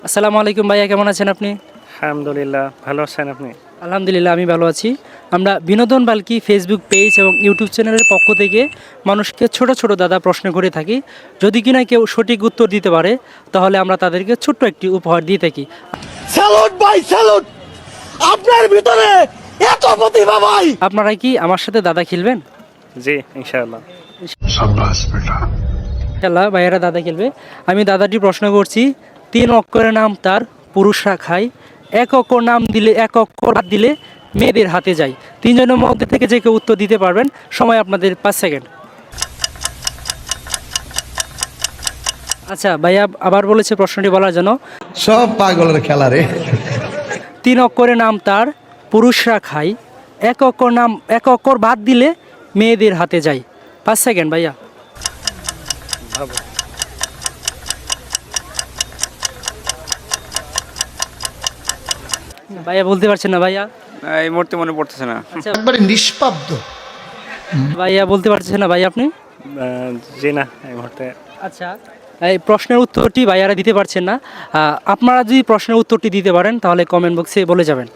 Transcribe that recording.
আসসালামু আলাইকুম ভাইয়া, কেমন আছেন আপনি? আলহামদুলিল্লাহ, ভালো আছেন আপনি? আলহামদুলিল্লাহ, আমি ভালো আছি। আমরা বিনোদন বাল্কি ফেসবুক পেজ এবং ইউটিউব চ্যানেলের পক্ষ থেকে মানুষকে ছোট ছোট দাদা প্রশ্ন করে থাকি। যদি কিনা কেউ সঠিক উত্তর দিতে পারে তাহলে আমরা তাদেরকে ছোট্ট একটি উপহার দিয়ে থাকি। স্যালুট ভাই স্যালুট, আপনার ভিতরে এত প্রতিভা ভাই। আপনারা কি আমার সাথে দাদা খেলবেন? জি, ইনশাআল্লাহ। ইনশাআল্লাহ ভাইয়েরা দাদা খেলবে। আমি দাদাটি প্রশ্ন করছি, 3 অক্ষরের নাম তার, পুরুষরা খায়। 1 অক্ষর নাম দিলে 1 অক্ষর বাদ দিলে মেয়েদের হাতে যায়। 3 জনের মধ্যে থেকে যে কেউ উত্তর দিতে পারবেন। সময় আপনাদের 5 সেকেন্ড। আচ্ছা ভাইয়া আবার বলেছে প্রশ্নটি বলার জন্য। সব পাগলের খেলা রে। 3 অক্ষরের নাম তার, পুরুষরা খায়। 1 অক্ষর বাদ দিলে মেয়েদের হাতে যায়। 5 সেকেন্ড ভাইয়া। ভাবো। ভাইয়া বলতে পারছেন না ভাইয়া? এই মুহূর্তে মনে পড়তেছে না। আচ্ছা একবারে নিষ্পাব্দ। ভাইয়া বলতে পারছেন না ভাই আপনি? জি না, এই মুহূর্তে। আচ্ছা, এই প্রশ্নের উত্তরটি ভাইয়ারা দিতে পারছেন না। আপনারা যদি প্রশ্নের উত্তরটি দিতে পারেন তাহলে কমেন্ট বক্সে বলে যাবেন।